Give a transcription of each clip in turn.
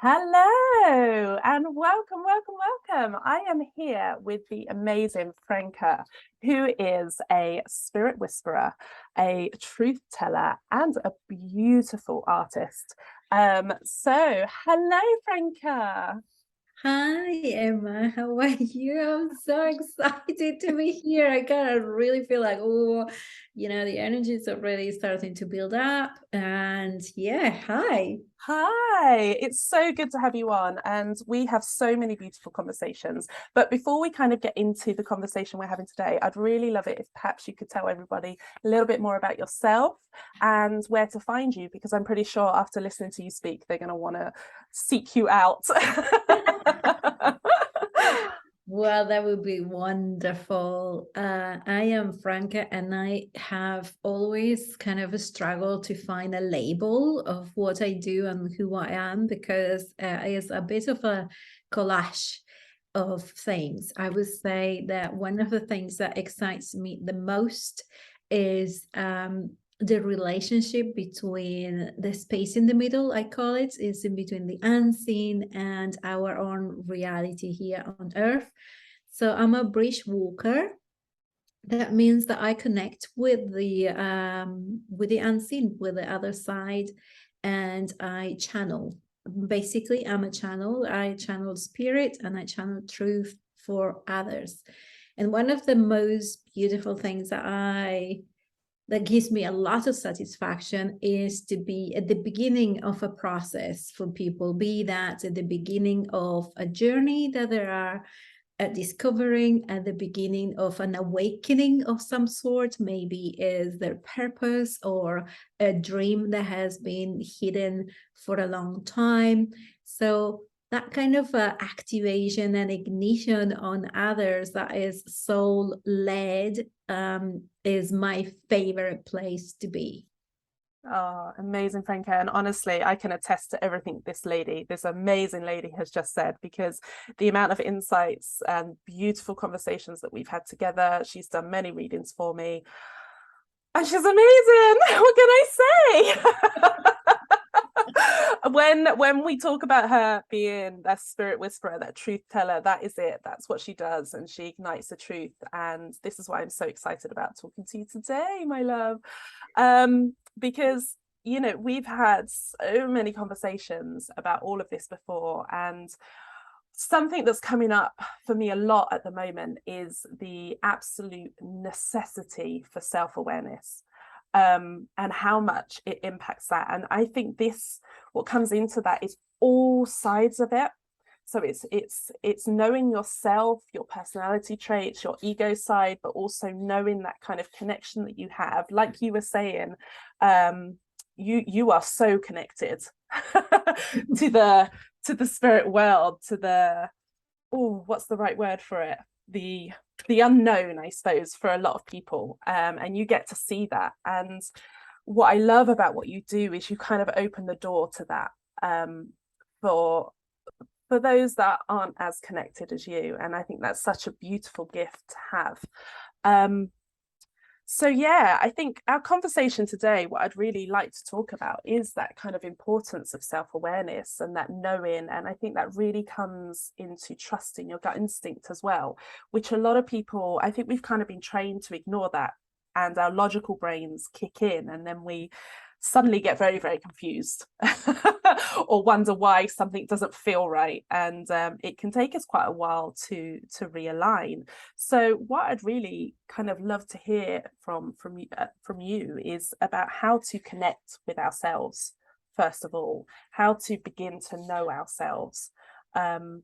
Hello and welcome. I am here with the amazing Franca, who is a spirit whisperer, a truth teller, and a beautiful artist. So hello, Franca. Hi, Emma. How are you? I'm so excited to be here. I kind of really feel like, the energy is already starting to build up. And yeah, hi. Hi, it's so good to have you on. And we have so many beautiful conversations. But before we kind of get into the conversation we're having today, I'd really love it if perhaps you could tell everybody a little bit more about yourself and where to find you, because I'm pretty sure after listening to you speak, they're going to want to seek you out. Well, that would be wonderful. I am Franca, and I have always kind of a struggle to find a label of what I do and who I am because it's a bit of a collage of things. I would say that one of the things that excites me the most is the relationship between the space in the middle, I call it, is in between the unseen and our own reality here on Earth. So I'm a bridge walker. That means that I connect with the unseen, with the other side, and I channel. Basically, I'm a channel. I channel spirit and I channel truth for others. And one of the most beautiful things that gives me a lot of satisfaction is to be at the beginning of a process for people, be that at the beginning of a journey that they are discovering, at the beginning of an awakening of some sort, maybe is their purpose or a dream that has been hidden for a long time. So that kind of activation and ignition on others that is soul led is my favorite place to be. Oh, amazing, Franca. And honestly, I can attest to everything this amazing lady has just said, because the amount of insights and beautiful conversations that we've had together, she's done many readings for me. And she's amazing. What can I say? when we talk about her being that spirit whisperer, that truth teller, that is it. That's what she does, and she ignites the truth. And this is why I'm so excited about talking to you today, my love. Because we've had so many conversations about all of this before, and something that's coming up for me a lot at the moment is the absolute necessity for self-awareness, and how much it impacts that. And I think what comes into that is all sides of it. So it's knowing yourself, your personality traits, your ego side, but also knowing that kind of connection that you have. Like you were saying, you are so connected to the spirit world, to the, oh, what's the right word for it? The unknown, I suppose, for a lot of people. And you get to see that. And what I love about what you do is you kind of open the door to that, for those that aren't as connected as you. And I think that's such a beautiful gift to have. So yeah, I think our conversation today, what I'd really like to talk about is that kind of importance of self-awareness and that knowing. And I think that really comes into trusting your gut instinct as well, which a lot of people, I think we've kind of been trained to ignore that, and our logical brains kick in, and then we suddenly get very, very confused or wonder why something doesn't feel right. And it can take us quite a while to realign. So what I'd really kind of love to hear from you is about how to connect with ourselves, first of all, how to begin to know ourselves, and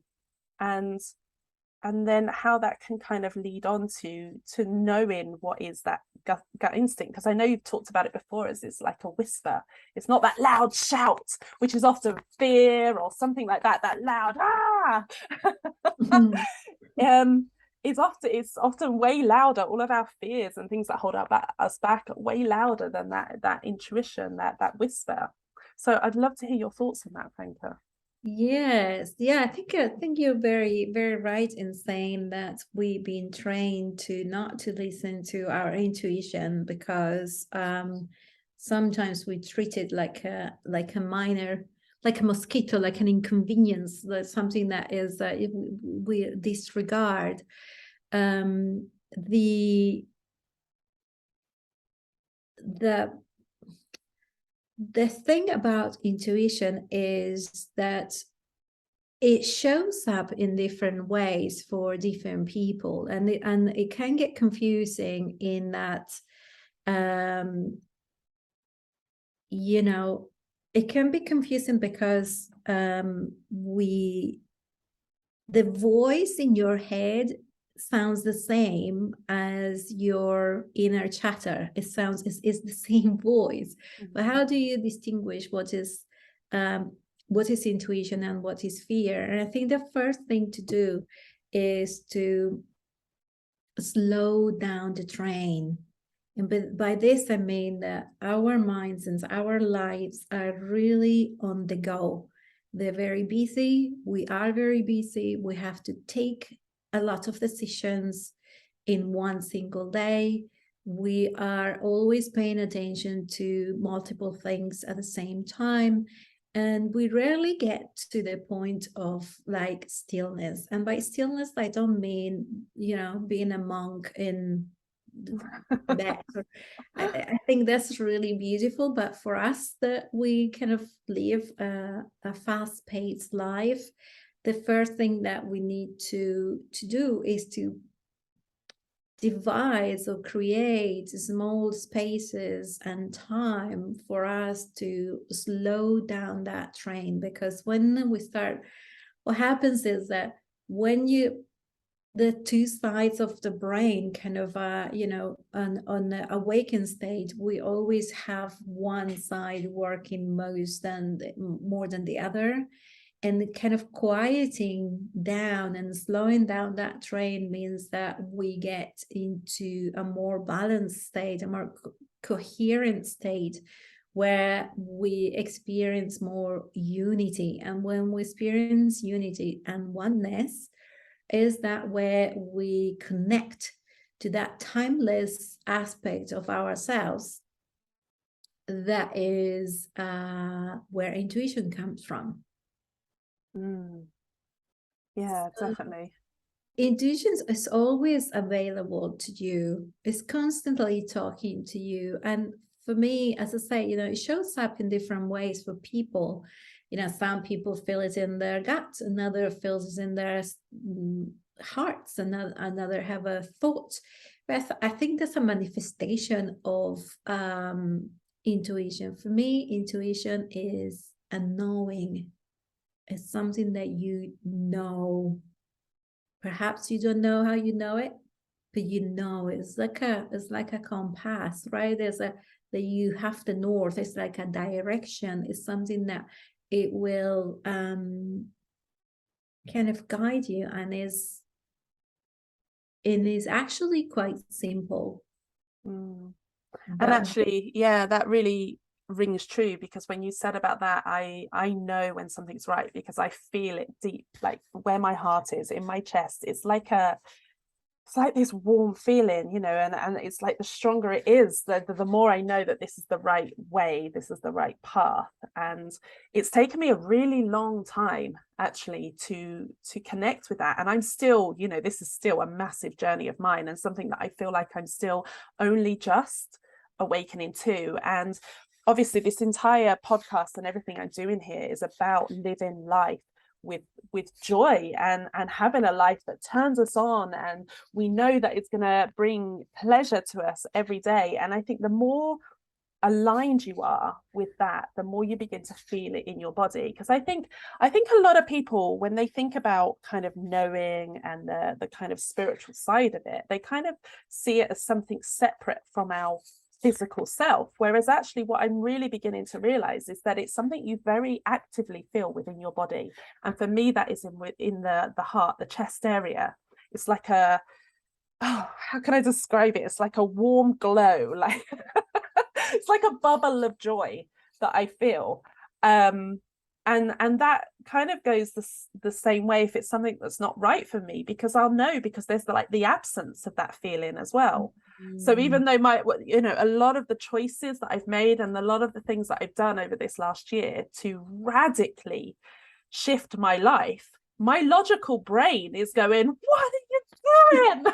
then how that can kind of lead on to knowing what is that gut instinct. Because I know you've talked about it before as it's like a whisper. It's not that loud shout, which is often fear or something like that, that loud it's often way louder. All of our fears and things that hold us back are way louder than that intuition, that whisper. So I'd love to hear your thoughts on that, Franca. Yes, yeah, I think you're very, very right in saying that we've been trained to not to listen to our intuition because sometimes we treat it like a minor, like a mosquito, like an inconvenience, like something that is we disregard. The thing about intuition is that it shows up in different ways for different people, and it can get confusing in that, you know, it can be confusing because the voice in your head sounds the same as your inner chatter. It sounds is the same voice. But how do you distinguish what is intuition and what is fear? And I think the first thing to do is to slow down the train. And by this, I mean that our minds and our lives are really on the go. They're very busy. We are very busy. We have to take a lot of decisions in one single day. We are always paying attention to multiple things at the same time. And we rarely get to the point of like stillness. And by stillness, I don't mean, being a monk in bed. I think that's really beautiful. But for us that we kind of live a fast-paced life, the first thing that we need to do is to devise or create small spaces and time for us to slow down that train. Because when we start, what happens is that when the two sides of the brain kind of on the awakened state, we always have one side working more than the other. And kind of quieting down and slowing down that train means that we get into a more balanced state, a more coherent state, where we experience more unity. And when we experience unity and oneness, is that where we connect to that timeless aspect of ourselves. That is where intuition comes from. Yeah, definitely. Intuition is always available to you. It's constantly talking to you. And for me, as I say, it shows up in different ways for people. Some people feel it in their gut, another feels it in their hearts, another have a thought. But I think that's a manifestation of intuition. For me, intuition is a knowing. It's something that you know. Perhaps you don't know how you know it, but it's like a compass, right? That you have the north. It's like a direction. It's something that it will kind of guide you, and is actually quite simple. And actually, yeah, that really rings true, because when you said about that, I know when something's right, because I feel it deep, like where my heart is in my chest. It's like this warm feeling, and it's like the stronger it is, the more I know that this is the right way, this is the right path. And it's taken me a really long time actually to connect with that. And I'm still, this is still a massive journey of mine, and something that I feel like I'm still only just awakening to. And obviously this entire podcast and everything I'm doing here is about living life with joy, and having a life that turns us on, and we know that it's going to bring pleasure to us every day. And I think the more aligned you are with that, the more you begin to feel it in your body. Because I think a lot of people, when they think about kind of knowing and the kind of spiritual side of it, they kind of see it as something separate from our physical self, whereas actually what I'm really beginning to realize is that it's something you very actively feel within your body. And for me, that is in the heart, the chest area. It's like how can I describe it? It's like a warm glow, like it's like a bubble of joy that I feel. And that kind of goes the same way if it's something that's not right for me, because I'll know, because there's the absence of that feeling as well. So even though a lot of the choices that I've made and a lot of the things that I've done over this last year to radically shift my life, my logical brain is going, what are you doing?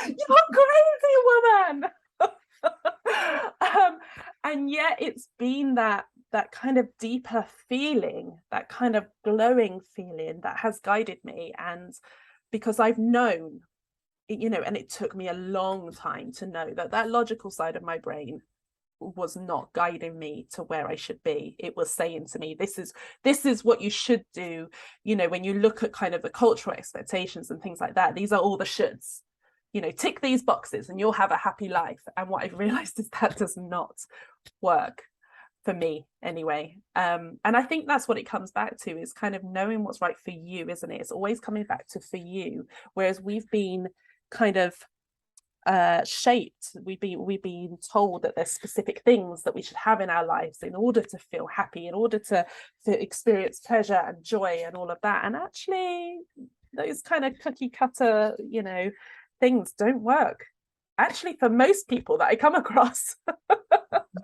You're crazy, woman. And yet it's been that kind of deeper feeling, that kind of glowing feeling that has guided me. And because I've known, and it took me a long time to know that logical side of my brain was not guiding me to where I should be. It was saying to me, this is what you should do. When you look at kind of the cultural expectations and things like that, these are all the shoulds. Tick these boxes and you'll have a happy life. And what I've realized is that does not work for me anyway. And I think that's what it comes back to, is kind of knowing what's right for you, isn't it? It's always coming back to for you. Whereas we've been kind of shaped, we've been told that there's specific things that we should have in our lives in order to feel happy, in order to experience pleasure and joy and all of that. And actually those kind of cookie cutter things don't work actually for most people that I come across.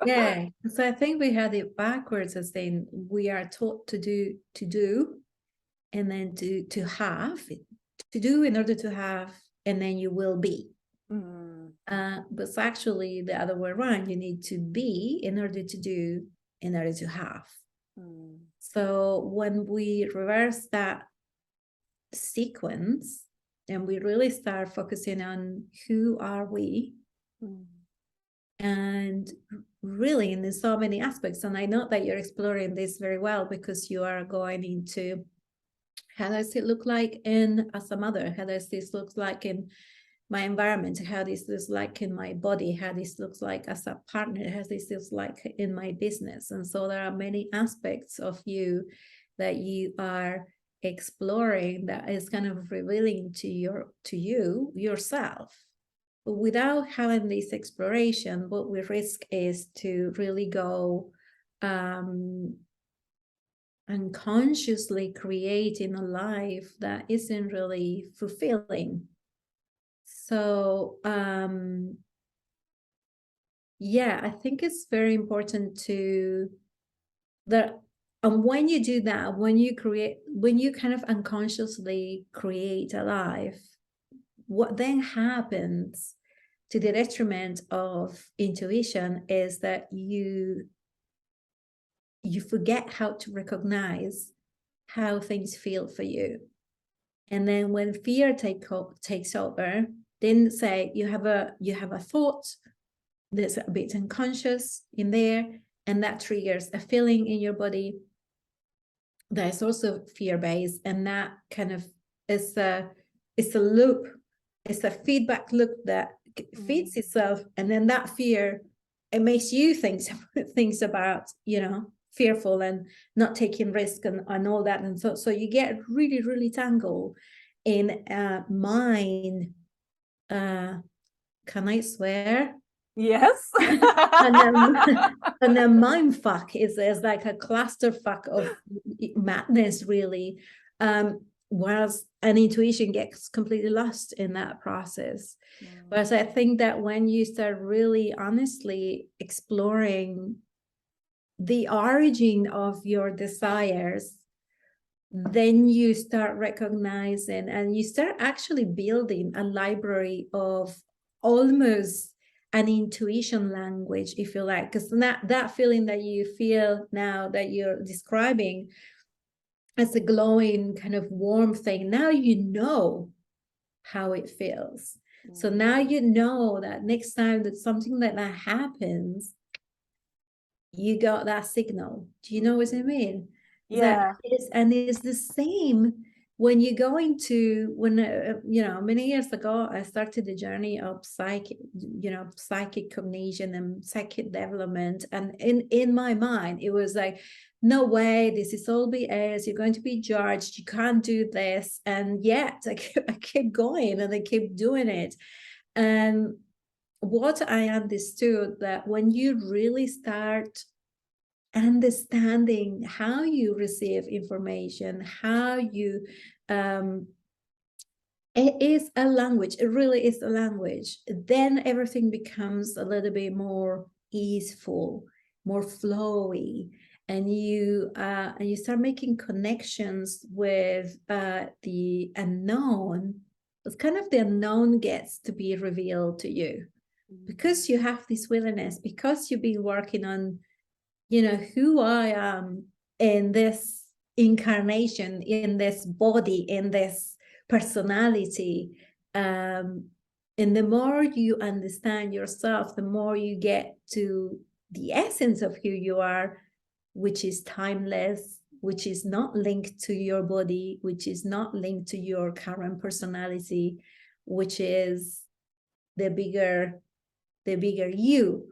Yeah, so I think we had it backwards, as saying we are taught to do and then to have, to do in order to have, and then you will be. But it's actually the other way around. You need to be in order to do, in order to have. So when we reverse that sequence and we really start focusing on who are we, and really in so many aspects, and I know that you're exploring this very well because you are going into, how does it look like as a mother, how does this look like in my environment, how this looks like in my body, how this looks like as a partner, how this looks like in my business. And so there are many aspects of you that you are exploring that is kind of revealing to you yourself. But without having this exploration, what we risk is to really go unconsciously creating a life that isn't really fulfilling. So yeah, I think it's very important and when you do that, when you kind of unconsciously create a life, what then happens to the detriment of intuition is that you forget how to recognize how things feel for you. And then when fear takes over, then say you have a thought that's a bit unconscious in there, and that triggers a feeling in your body that is also fear-based, and that kind of is a loop. It's a feedback loop that feeds itself, and then that fear, it makes you think things about, fearful and not taking risk and all that. And so you get really, really tangled in mind. Can I swear? Yes. and then mind fuck is like a clusterfuck of madness, really. Whereas an intuition gets completely lost in that process. Whereas I think that when you start really honestly exploring the origin of your desires, then you start recognizing and you start actually building a library of almost an intuition language, if you like, because that feeling that you feel now that you're describing as a glowing kind of warm thing, now you know how it feels. So now you know that next time that something like that happens, you got that signal. Do you know what I mean? Yeah. And it's the same when you go into, many years ago, I started the journey of psychic cognition and psychic development. And in my mind, it was like, no way, this is all BS. You're going to be judged. You can't do this. And yet I kept going and I kept doing it. And what I understood, that when you really start understanding how you receive information, how you It is a language. It really is a language. Then everything becomes a little bit more easeful, more flowy, and you start making connections with the unknown. It's kind of the unknown gets to be revealed to you because you have this willingness, because you've been working on, who I am in this incarnation, in this body, in this personality. And the more you understand yourself, the more you get to the essence of who you are, which is timeless, which is not linked to your body, which is not linked to your current personality, which is the bigger you.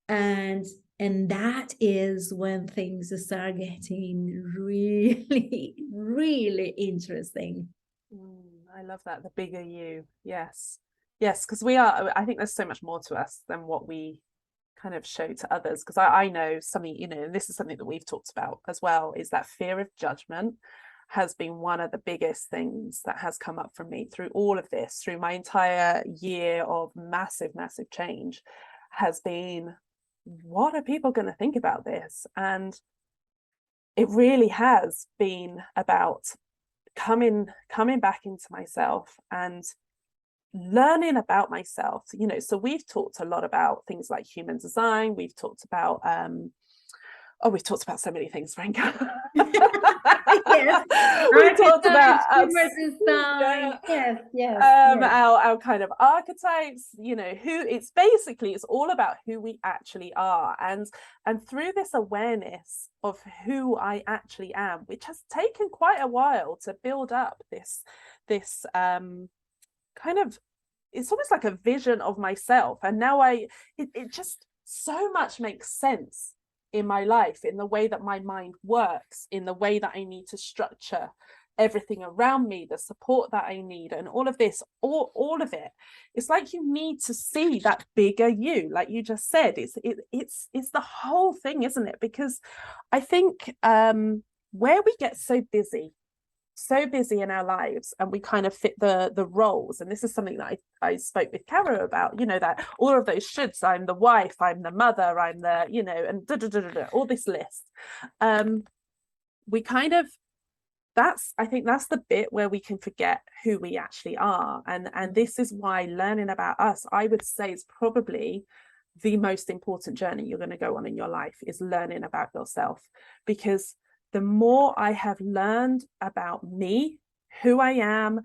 And that is when things start getting really, really interesting. I love that. The bigger you. Yes. Because I think there's so much more to us than what we kind of show to others. Because I know something, and this is something that we've talked about as well, is that fear of judgment has been one of the biggest things that has come up for me through all of this, through my entire year of massive, massive change, has been, what are people going to think about this? And it really has been about coming back into myself and learning about myself. So we've talked a lot about things like human design. We've talked about we've talked about so many things, Franca. Yes. We talked about design. Yes. Our kind of archetypes, it's all about who we actually are. And through this awareness of who I actually am, which has taken quite a while to build up this kind of, it's almost like a vision of myself. And now it just so much makes sense in my life, in the way that my mind works, in the way that I need to structure everything around me, the support that I need, and all of this, all of it. It's like you need to see that bigger you, like you just said. It's the whole thing, isn't it? Because I think where we get so busy in our lives, and we kind of fit the roles, and this is something that I spoke with Caro about, that all of those shoulds, I'm the wife, I'm the mother, I'm the, and all this list, we kind of, I think that's the bit where we can forget who we actually are. And this is why learning about us, I would say, is probably the most important journey you're going to go on in your life, is learning about yourself. Because the more I have learned about me, who I am,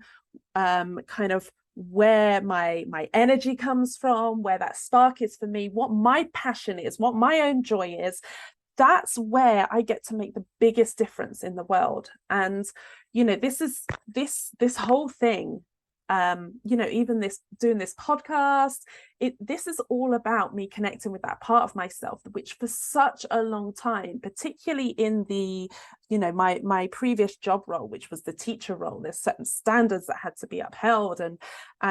kind of where my energy comes from, where that spark is for me, what my passion is, what my own joy is, that's where I get to make the biggest difference in the world. And this whole thing, even doing this podcast, this is all about me connecting with that part of myself, which for such a long time, particularly in the my previous job role, which was the teacher role, there's certain standards that had to be upheld and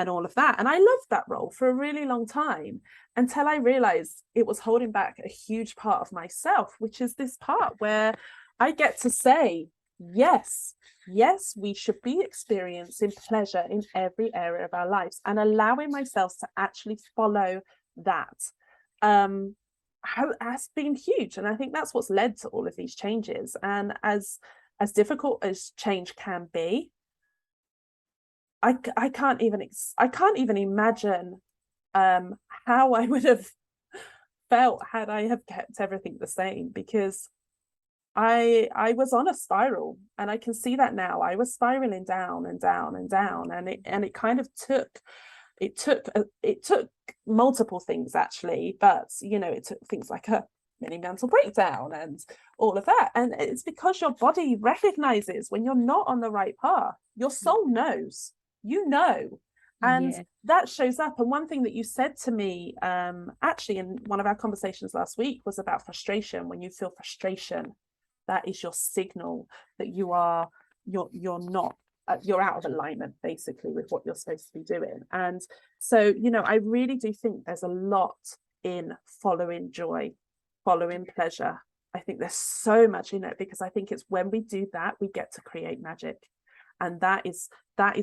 all of that, and I loved that role for a really long time, until I realized it was holding back a huge part of myself, which is this part where I get to say, yes, we should be experiencing pleasure in every area of our lives, and allowing myself to actually follow that has been huge. And I think that's what's led to all of these changes. And as difficult as change can be, I can't even imagine how I would have felt had I have kept everything the same, because I was on a spiral, and I can see that now. I was spiraling down and down and down, and it kind of took multiple things, actually, but it took things like a mini mental breakdown and all of that. And it's because your body recognizes when you're not on the right path. Your soul knows, and that shows up. And one thing that you said to me actually in one of our conversations last week was about frustration. When you feel frustration, that is your signal that you're not you're out of alignment, basically, with what you're supposed to be doing. And so I really do think there's a lot in following joy, following pleasure. I think there's so much in it, because I think it's when we do that, we get to create magic. and that is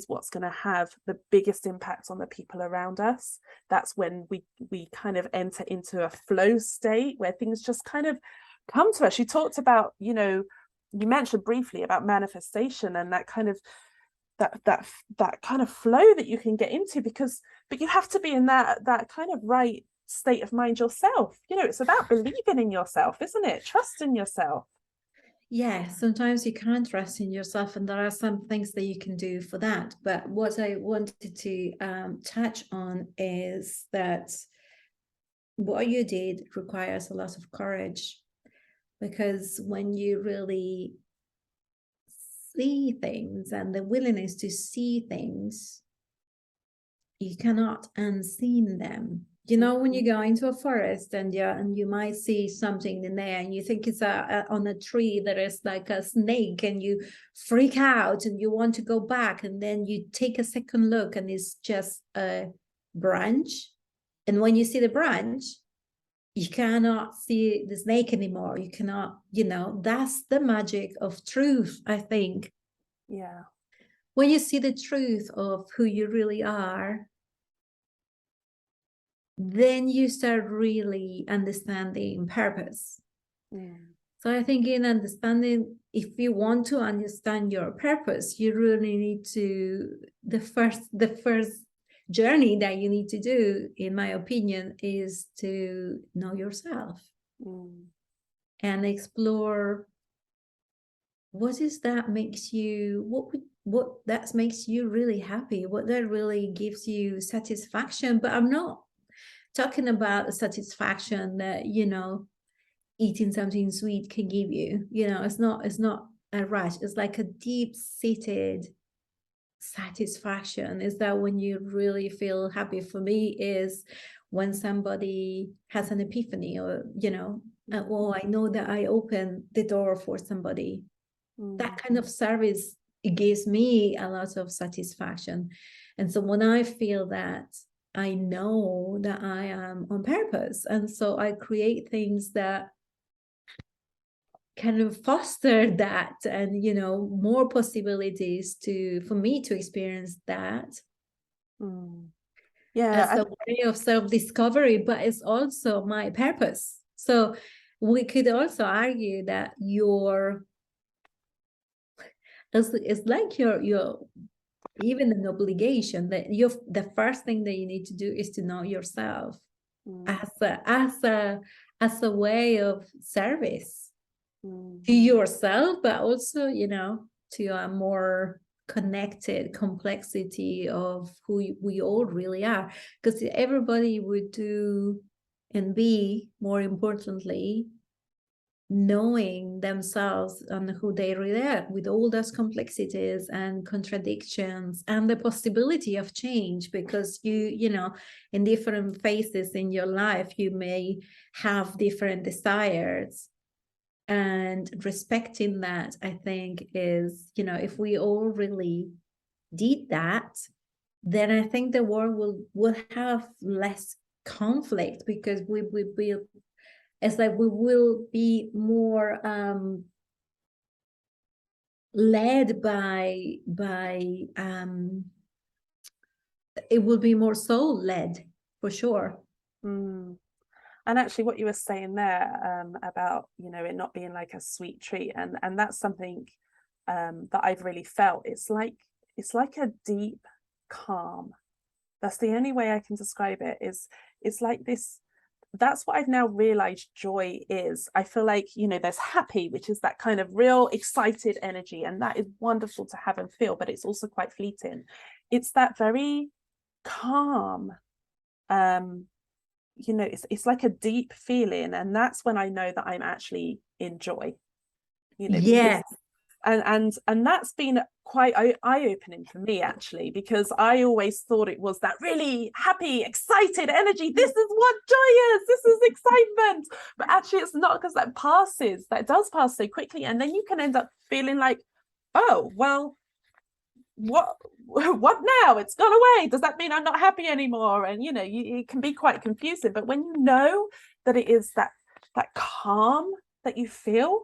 what's going to have the biggest impact on the people around us. That's when we kind of enter into a flow state where things just kind of come to us. You talked about, you mentioned briefly about manifestation and that kind of that kind of flow that you can get into, but you have to be in that kind of right state of mind yourself. It's about believing in yourself, isn't it? Trust in yourself. Yeah, sometimes you can't trust in yourself, and there are some things that you can do for that. But what I wanted to touch on is that what you did requires a lot of courage, because when you really see things and the willingness to see things, you cannot unseen them. When you go into a forest and you might see something in there and you think it's on a tree that is like a snake, and you freak out and you want to go back, and then you take a second look and it's just a branch. And when you see the branch, you cannot see the snake anymore. You cannot, that's the magic of truth, I think. Yeah. When you see the truth of who you really are, then you start really understanding purpose. So I think in understanding, if you want to understand your purpose, you really need to, the first journey that you need to do, in my opinion, is to know yourself and explore what is that makes you, what that makes you really happy, what that really gives you satisfaction. But I'm not talking about a satisfaction that eating something sweet can give you. It's not a rush. It's like a deep-seated satisfaction. Is that when you really feel happy? For me, is when somebody has an epiphany, or I know that I opened the door for somebody. That kind of service, it gives me a lot of satisfaction. And so when I feel that, I know that I am on purpose. And so I create things that kind of foster that, and, more possibilities for me to experience that. Yeah. As a way of self-discovery, but it's also my purpose. So we could also argue that it's like your even an obligation, that the first thing that you need to do is to know yourself as a way of service to yourself, but also to a more connected complexity of who we all really are, because everybody would do and be, more importantly, knowing themselves and who they really are, with all those complexities and contradictions and the possibility of change, because in different phases in your life you may have different desires, and respecting that, I think, is, if we all really did that, then I think the world will have less conflict, because it's like we will be more led by it will be more soul led, for sure. And actually what you were saying there about it not being like a sweet treat, and that's something that I've really felt. It's like a deep calm. That's the only way I can describe it. It's like this. That's what I've now realized joy is. I feel like, there's happy, which is that kind of real excited energy, and that is wonderful to have and feel, but it's also quite fleeting. It's that very calm, it's like a deep feeling, and that's when I know that I'm actually in joy. Yes. And that's been quite eye-opening for me, actually, because I always thought it was that really happy, excited energy. This is what joy is. This is excitement. But actually it's not, because that does pass so quickly, and then you can end up feeling like, oh well, what now? It's gone away. Does that mean I'm not happy anymore? And it can be quite confusing. But when you know that it is that calm that you feel,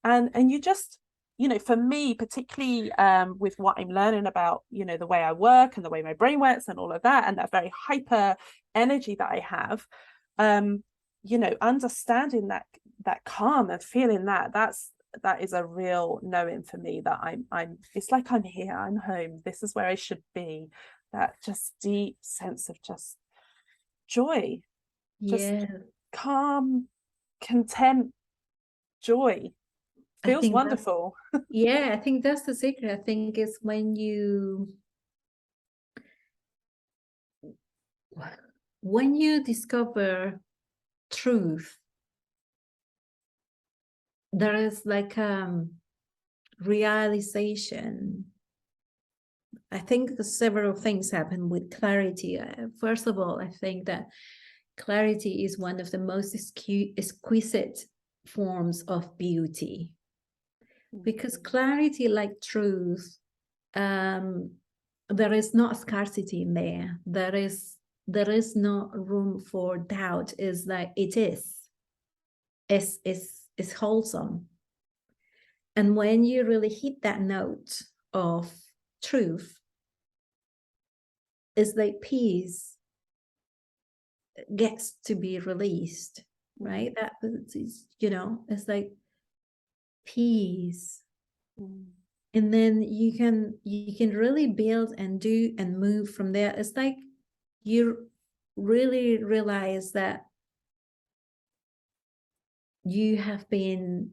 and you just you know, for me, particularly with what I'm learning about, you know, the way I work and the way my brain works and all of that, and that very hyper energy that I have, you know, understanding that calm and feeling that is a real knowing for me that I'm it's like I'm here, I'm home, this is where I should be. That just deep sense of just joy, just Yeah, calm, content, joy. I Feels think that, wonderful. yeah, I think that's the secret. I think is when you discover truth, there is like realization. I think several things happen with clarity. First of all, I think that clarity is one of the most exquisite forms of beauty, because clarity, like truth, there is not scarcity in there. There is no room for doubt. Is like it is wholesome. And when you really hit that note of truth, it's like peace gets to be released, right? That is, it's like peace. And then you can really build and do and move from there. It's like you really realize that you have been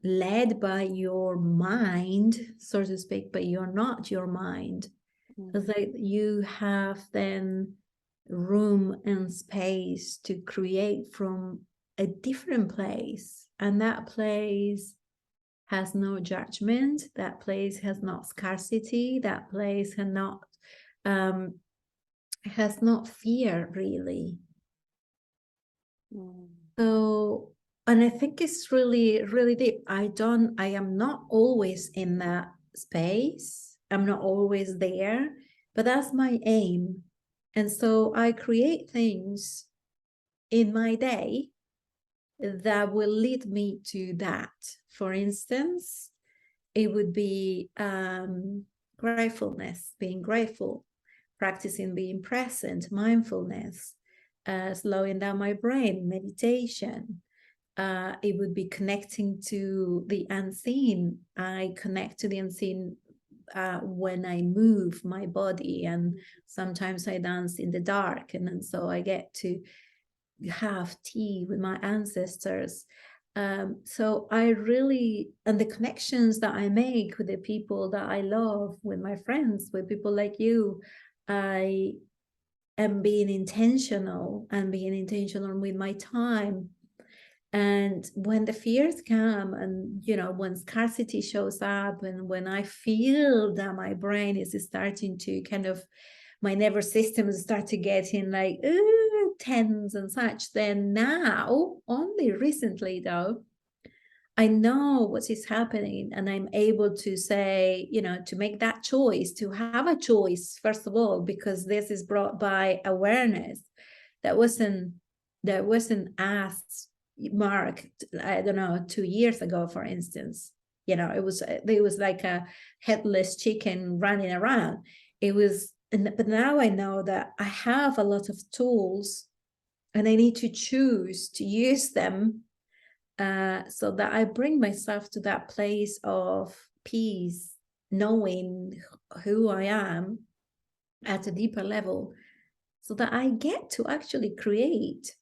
led by your mind, so to speak, but you're not your mind. It's like you have then room and space to create from a different place, and that place has no judgment, that place has not scarcity, that place has not fear, really. So, and I think it's really, really deep. I am not always in that space. I'm not always there, but that's my aim. And so I create things in my day that will lead me to that. For instance, it would be gratefulness, being grateful, practicing being present, mindfulness, slowing down my brain, meditation. It would be connecting to the unseen. I connect to the unseen when I move my body, and sometimes I dance in the dark, and so I get to have tea with my ancestors. So I really, and the connections that I make with the people that I love, with my friends, with people like you, I am being intentional with my time. And when the fears come, and when scarcity shows up, and when I feel that my brain is starting to my nervous system start to get in like tense and such, then now, only recently though, I know what is happening, and I'm able to say, to make that choice, to have a choice, first of all, because this is brought by awareness that wasn't asked, Mark, I don't know, 2 years ago, for instance. It was like a headless chicken running around. But now I know that I have a lot of tools, and I need to choose to use them, so that I bring myself to that place of peace, knowing who I am at a deeper level, so that I get to actually create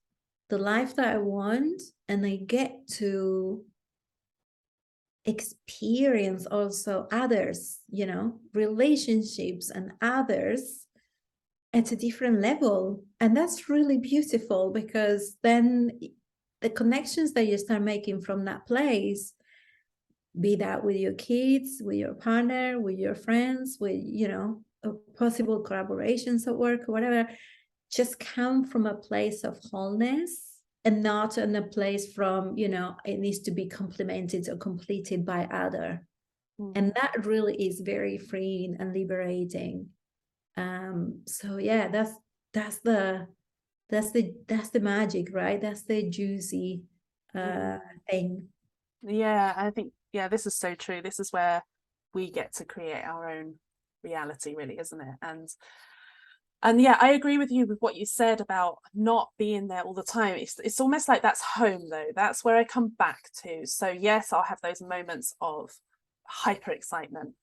the life that I want, and I get to experience also others, relationships and others at a different level. And that's really beautiful, because then the connections that you start making from that place, be that with your kids, with your partner, with your friends, with possible collaborations at work or whatever, just come from a place of wholeness, and not in a place from it needs to be complemented or completed by other. And that really is very freeing and liberating. So yeah, that's the magic, right? That's the juicy thing. Yeah, I think, yeah, this is so true. This is where we get to create our own reality, really, isn't it? And yeah, I agree with you with what you said about not being there all the time. It's almost like that's home though. That's where I come back to. So yes, I'll have those moments of hyper excitement,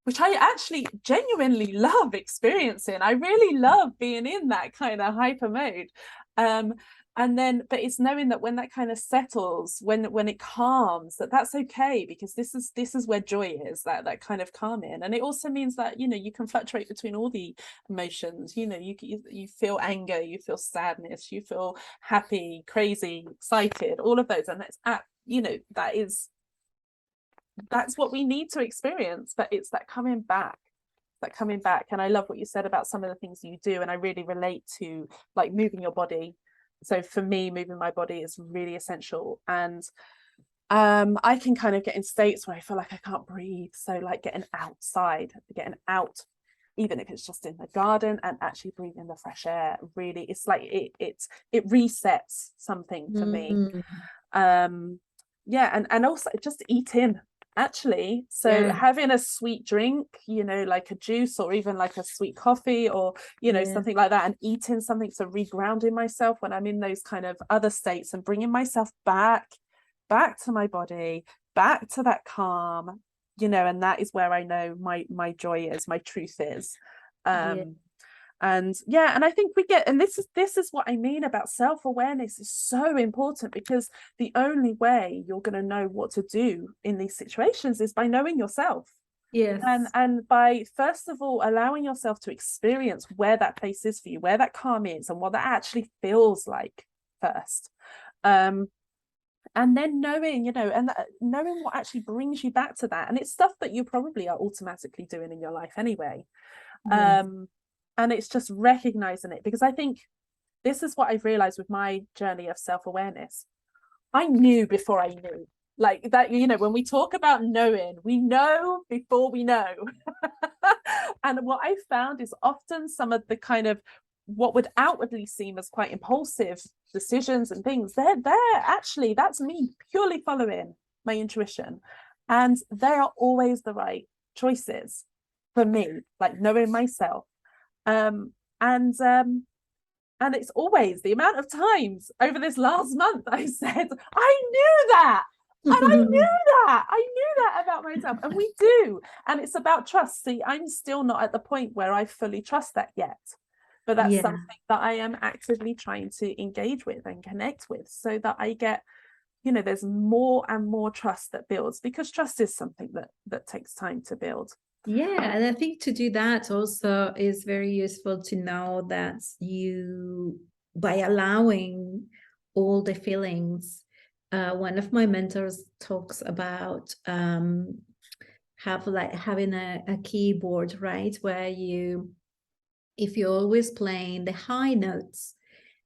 which I actually genuinely love experiencing. I really love being in that kind of hyper mode. Um, and then, but it's knowing that when that kind of settles, when it calms, that's okay, because this is where joy is, that kind of calming. And it also means that, you know, you can fluctuate between all the emotions. You know, you feel anger, you feel sadness, you feel happy, crazy, excited, all of those. And that's you know, that's what we need to experience. But it's that coming back, and I love what you said about some of the things you do, and I really relate to like moving your body. So for me, moving my body is really essential. And I can kind of get in states where I feel like I can't breathe, so like getting out, even if it's just in the garden, and actually breathing the fresh air, really, it's like it resets something for me. Mm, Yeah, and also just eating, actually. So yeah, having a sweet drink, you know, like a juice, or even like a sweet coffee, or, you know, yeah, something like that, and eating something, so regrounding myself when I'm in those kind of other states, and bringing myself back to my body, back to that calm, you know. And that is where I know my joy is, my truth is. yeah, um and yeah, and I think we get, and this is what I mean about self-awareness is so important, because the only way you're going to know what to do in these situations is by knowing yourself, and yes, by first of all allowing yourself to experience where that place is for you, where that calm is, and what that actually feels like first. Um and then knowing, you know, and knowing what actually brings you back to that, and it's stuff that you probably are automatically doing in your life anyway. yes, um and it's just recognizing it, because I think this is what I've realized with my journey of self-awareness. I knew before I knew, like that, you know, when we talk about knowing, we know before we know. And what I found is often some of the kind of what would outwardly seem as quite impulsive decisions and things, they're actually, that's me purely following my intuition, and they are always the right choices for me, like knowing myself. um and and it's always the amount of times over this last month I said, I knew that. And I knew that about myself. And we do. And it's about trust. See, I'm still not at the point where I fully trust that yet. But that's yeah, something that I am actively trying to engage with and connect with, so that I get, you know, there's more and more trust that builds, because trust is something that takes time to build. yeah. And I think to do that also is very useful to know that you, by allowing all the feelings, one of my mentors talks about having a keyboard, right, where you, if you're always playing the high notes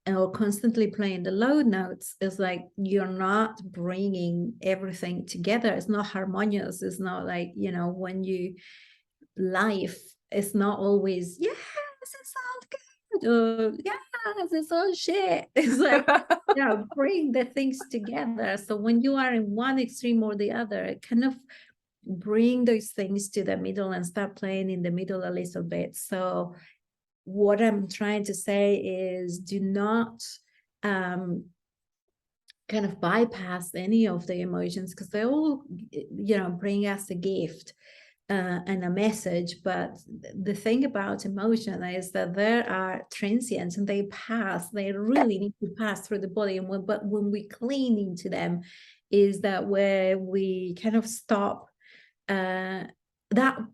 or constantly playing the low notes, it's like you're not bringing everything together. It's not harmonious. It's not like, you know, when you, life is not always, yes, it's all good, or yes, it's all shit. It's like, you know, bring the things together. So when you are in one extreme or the other, kind of bring those things to the middle and start playing in the middle a little bit. So what I'm trying to say is, do not kind of bypass any of the emotions, because they all, you know, bring us a gift and a message. But the thing about emotion is that they are transient and they pass. They really need to pass through the body. And but when we cling into them, is that where we kind of stop. That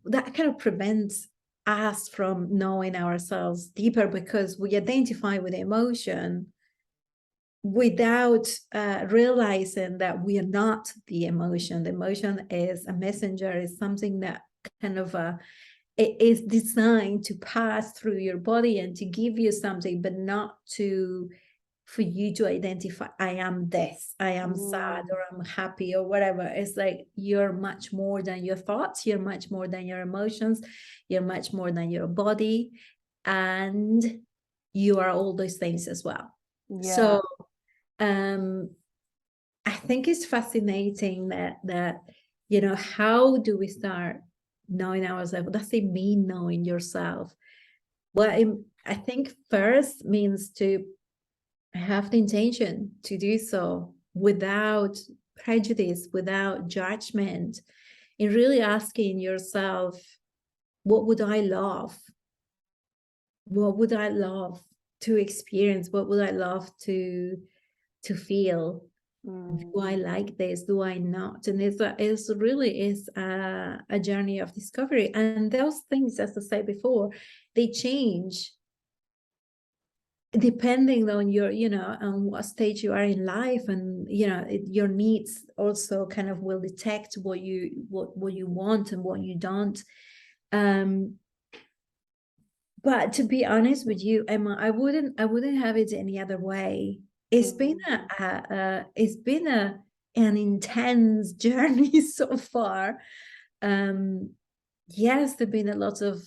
kind of prevents us from knowing ourselves deeper, because we identify with emotion without realizing that we are not the emotion. The emotion is a messenger, is something that kind of it is designed to pass through your body and to give you something, but not to, for you to identify, I am this, I am sad, or I'm happy, or whatever. It's like you're much more than your thoughts, you're much more than your emotions, you're much more than your body, and you are all those things as well. Yeah. So um I think it's fascinating that you know, how do we start knowing ourselves? What does it mean knowing yourself? Well, I think first means to have the intention to do so without prejudice, without judgment, in really asking yourself, what would I love? What would I love to experience? What would I love to feel? Do I like this? Do I not? And it's really is a journey of discovery. And those things, as I said before, they change depending on your, you know, on what stage you are in life, and you know, your needs also kind of will detect what you want and what you don't. Um, but to be honest with you, Emma, I wouldn't have it any other way. It's been an intense journey so far. Yes, there've been a lot of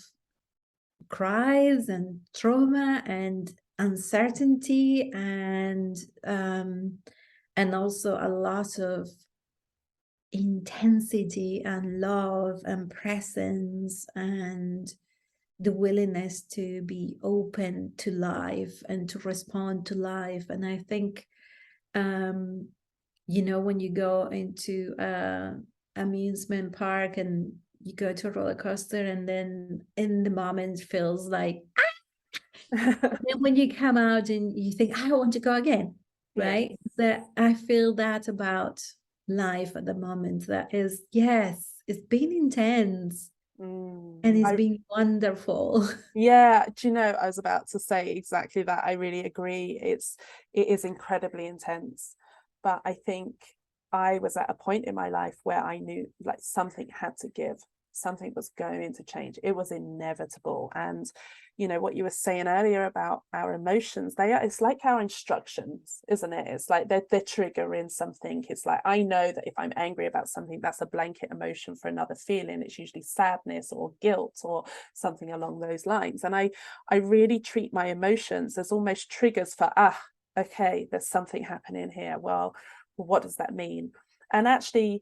cries and trauma and uncertainty, and also a lot of intensity and love and presence, and the willingness to be open to life and to respond to life. And I think, you know, when you go into amusement park and you go to a roller coaster, and then in the moment feels like, then when you come out and you think, I want to go again, right? That I feel that about life at the moment. That is, yes, it's been intense and it's been wonderful. Yeah, do you know, I was about to say exactly that. I really agree. It is incredibly intense. But I think I was at a point in my life where I knew like something had to give, something was going to change. It was inevitable. And you know what you were saying earlier about our emotions, it's like our instructions, isn't it? It's like they're triggering something. It's like, I know that if I'm angry about something, that's a blanket emotion for another feeling. It's usually sadness or guilt or something along those lines. And I really treat my emotions as almost triggers for, okay, there's something happening here. Well, what does that mean? And actually,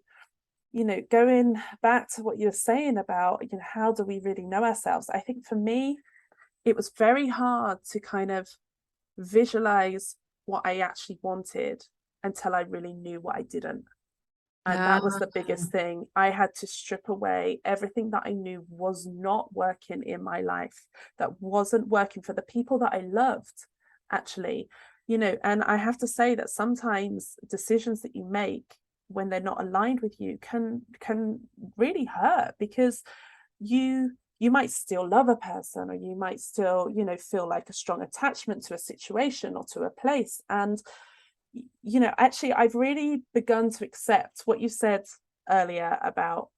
you know, going back to what you were saying about, you know, how do we really know ourselves? I think for me, it was very hard to kind of visualize what I actually wanted until I really knew what I didn't. And that was the biggest thing. I had to strip away everything that I knew was not working in my life, that wasn't working for the people that I loved, actually. You know, and I have to say that sometimes decisions that you make when they're not aligned with you can really hurt, because you might still love a person, or you might still, you know, feel like a strong attachment to a situation or to a place. And you know, actually, I've really begun to accept what you said earlier about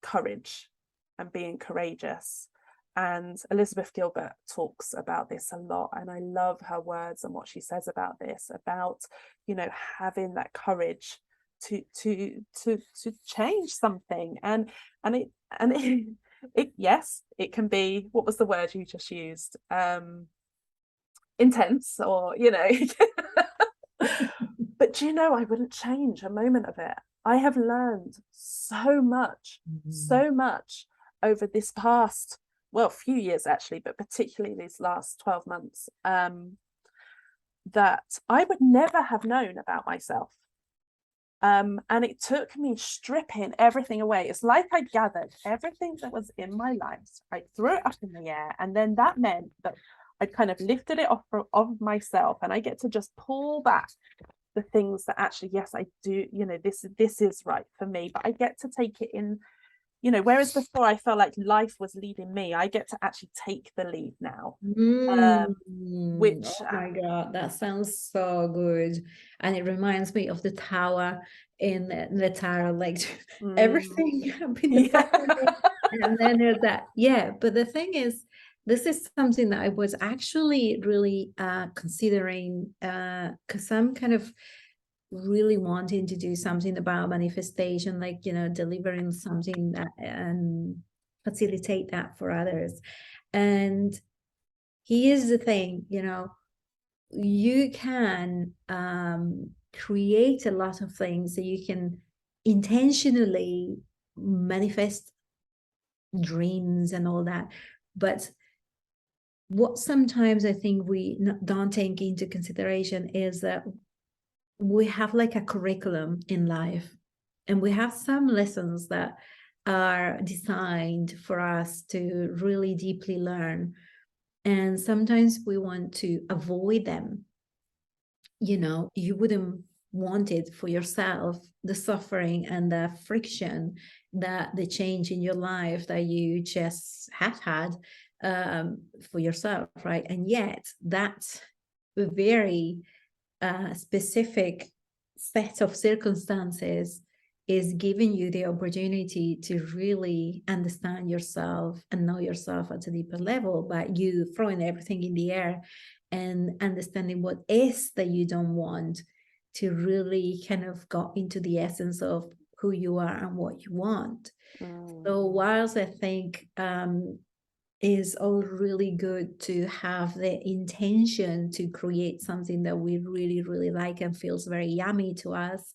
courage and being courageous. And Elizabeth Gilbert talks about this a lot, and I love her words and what she says about this, about, you know, having that courage to change something. And it yes, it can be, what was the word you just used, intense, or you know. But do you know, I wouldn't change a moment of it. I have learned so much over this past, well, few years actually, but particularly these last 12 months, that I would never have known about myself. And it took me stripping everything away. It's like I gathered everything that was in my life, I threw it up in the air, and then that meant that I kind of lifted it off of myself, and I get to just pull back the things that actually, yes, I do, you know, this is right for me, but I get to take it in, you know, whereas before I felt like life was leading me, I get to actually take the lead now. Which Oh my God, that sounds so good. And it reminds me of the tower in the tarot, like everything happened in yeah. front of me. And then there's that. Yeah, but the thing is, this is something that I was actually really considering, because I'm kind of really wanting to do something about manifestation, like, you know, delivering something that and facilitate that for others. And here's the thing, you know, you can create a lot of things, so you can intentionally manifest dreams and all that. But what sometimes I think we don't take into consideration is that we have like a curriculum in life, and we have some lessons that are designed for us to really deeply learn. And sometimes we want to avoid them. You know, you wouldn't want it for yourself, the suffering and the friction, that the change in your life that you just have had for yourself, right? And yet that's a very specific set of circumstances is giving you the opportunity to really understand yourself and know yourself at a deeper level, by you throwing everything in the air and understanding what is that you don't want, to really kind of go into the essence of who you are and what you want. So whilst I think is all really good to have the intention to create something that we really, really like and feels very yummy to us,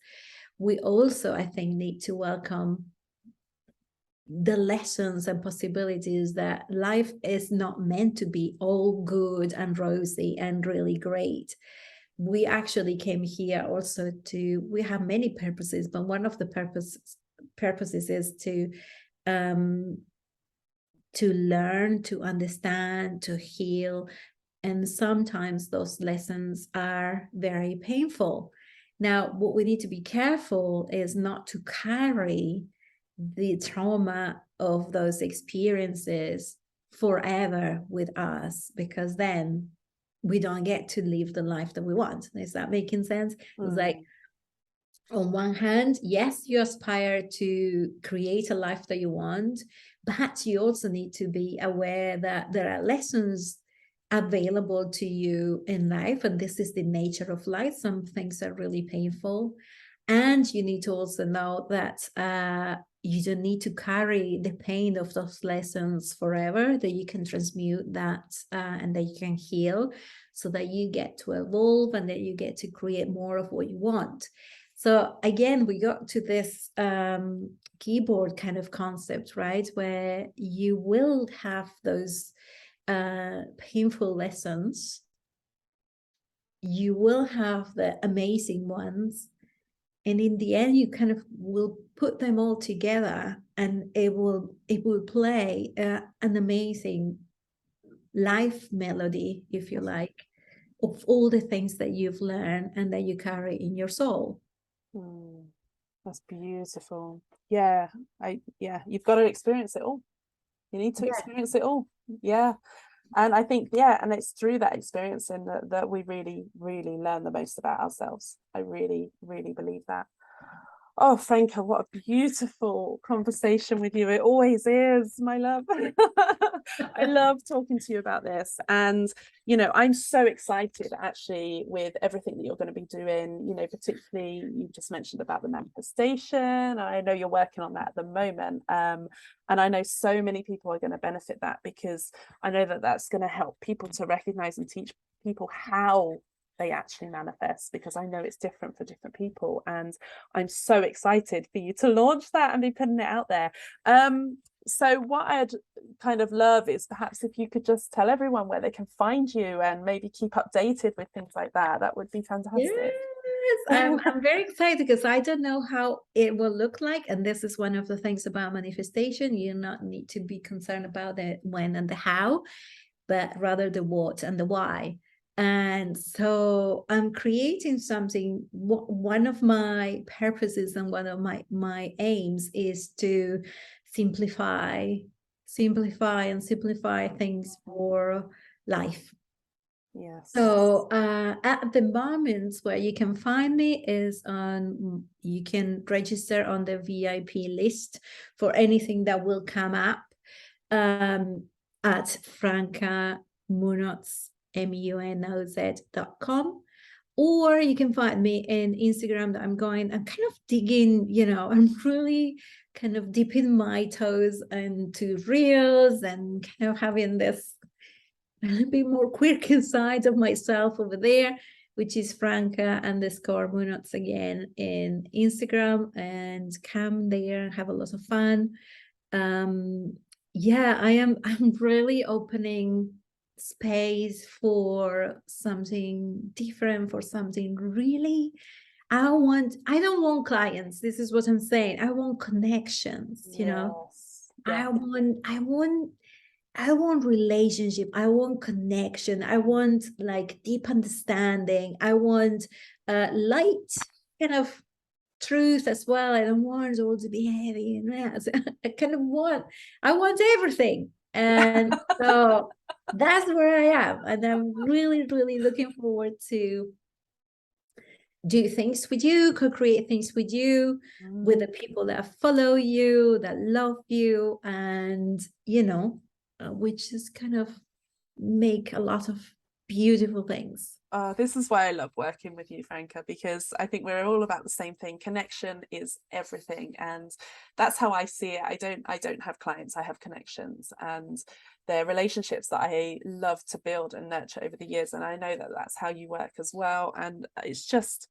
we also, I think, need to welcome the lessons and possibilities that life is not meant to be all good and rosy and really great. We actually came here also we have many purposes, but one of the purposes is to learn, to understand, to heal. And sometimes those lessons are very painful. Now, what we need to be careful is not to carry the trauma of those experiences forever with us, because then we don't get to live the life that we want. Is that making sense? It's like, on one hand, yes, you aspire to create a life that you want, but you also need to be aware that there are lessons available to you in life, and this is the nature of life. Some things are really painful, and you need to also know that you don't need to carry the pain of those lessons forever, that you can transmute that and that you can heal, so that you get to evolve and that you get to create more of what you want. So again, we got to this keyboard kind of concept, right? Where you will have those painful lessons. You will have the amazing ones. And in the end, you kind of will put them all together, and it will play an amazing life melody, if you like, of all the things that you've learned and that you carry in your soul. That's beautiful. Yeah, you've got to experience it all. You need to experience it all. Yeah. And I think, and it's through that experiencing that we really, really learn the most about ourselves. I really, really believe that. Oh, Franca, what a beautiful conversation with you. It always is, my love. I love talking to you about this. And, I'm so excited actually with everything that you're going to be doing, particularly you just mentioned about the manifestation. I know you're working on that at the moment. And I know so many people are going to benefit that, because I know that that's going to help people to recognize and teach people how they actually manifest, because I know it's different for different people, and I'm so excited for you to launch that and be putting it out there. So what I'd kind of love is perhaps if you could just tell everyone where they can find you and maybe keep updated with things like that. That would be fantastic. Yes, I'm very excited, because I don't know how it will look like, and this is one of the things about manifestation. You not need to be concerned about the when and the how, but rather the what and the why. And so I'm creating something. One of my purposes and one of my aims is to simplify things for life. Yes. So at the moment, where you can find me is you can register on the VIP list for anything that will come up at Franca Munoz, munoz.com, or you can find me in Instagram. I'm kind of digging, I'm really kind of dipping my toes into reels and kind of having this a little bit more quirky side of myself over there, which is Franca_Munoz again in Instagram, and come there and have a lot of fun. Yeah, I'm really opening space for something different, for something really. I don't want clients. This is what I'm saying. I want connections, you know. Yes. I want relationship. I want connection. I want like deep understanding. I want light kind of truth as well. I don't want it all to be heavy and I want everything. And so that's where I am. And I'm really, really looking forward to do things with you, co-create things with you, with the people that follow you, that love you, and which is kind of make a lot of beautiful things. This is why I love working with you, Franca, because I think we're all about the same thing. Connection is everything, and that's how I see it. I don't have clients, I have connections, and they're relationships that I love to build and nurture over the years, and I know that that's how you work as well. And it's just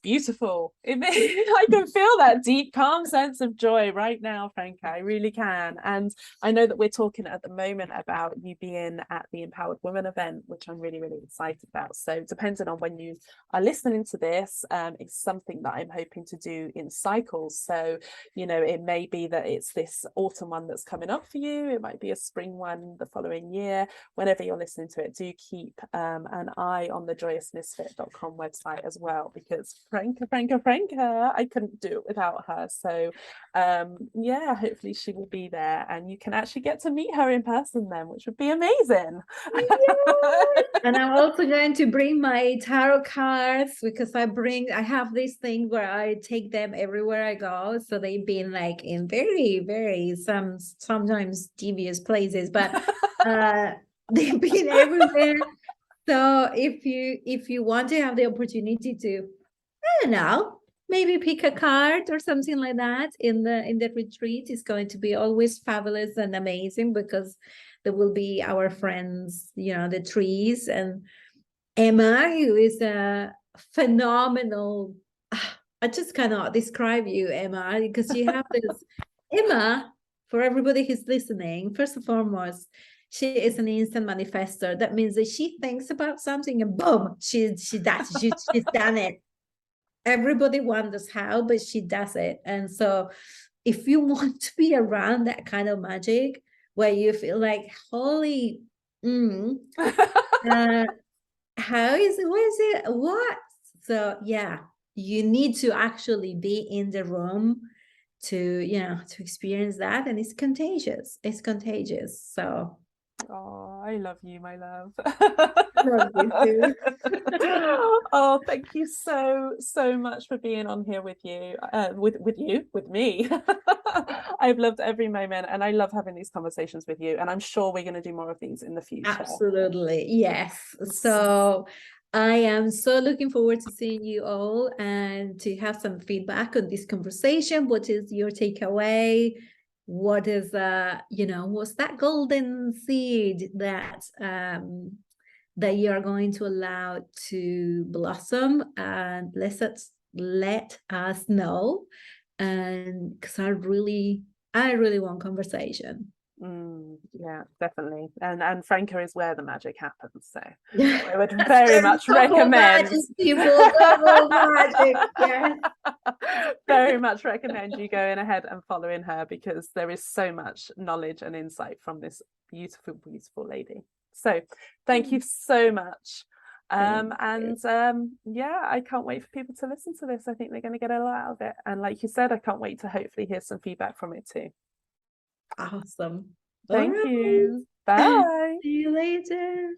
beautiful. I can feel that deep, calm sense of joy right now, Franca. I really can. And I know that we're talking at the moment about you being at the Empowered Women event, which I'm really, really excited about. So depending on when you are listening to this, it's something that I'm hoping to do in cycles. So, it may be that it's this autumn one that's coming up for you. It might be a spring one the following year. Whenever you're listening to it, do keep an eye on the joyousmisfit.com website as well, because Franca, I couldn't do it without her. So yeah, hopefully she will be there and you can actually get to meet her in person then, which would be amazing. And I'm also going to bring my tarot cards, because I have this thing where I take them everywhere I go. So they've been like in very, very sometimes devious places, but they've been everywhere. So if you want to have the opportunity to, I don't know, maybe pick a card or something like that in the retreat, is going to be always fabulous and amazing, because there will be our friends, the trees, and Emma, who is a phenomenal. I just cannot describe you, Emma, because you have this. Emma, for everybody who's listening, first and foremost, she is an instant manifester. That means that she thinks about something and boom, she's done it. Everybody wonders how, but she does it. And so if you want to be around that kind of magic, where you feel like, holy, how is it, what is it, what? So yeah, you need to actually be in the room to experience that. And it's contagious. So oh, I love you, my love. love you too. Oh, thank you so much for being on here with you, with me. I've loved every moment, and I love having these conversations with you, and I'm sure we're going to do more of these in the future. Absolutely, yes. So I am so looking forward to seeing you all and to have some feedback on this conversation. What is your takeaway? What is what's that golden seed that you are going to allow to blossom? And let us know. And because I really want conversation. Yeah, definitely. And Franca is where the magic happens, so I would very much recommend magic, yeah. Very much recommend you going ahead and following her, because there is so much knowledge and insight from this beautiful lady. So thank you so much. Yeah, I can't wait for people to listen to this. I think they're going to get a lot out of it, and like you said, I can't wait to hopefully hear some feedback from it too. Awesome. Thank you. Bye. See you later.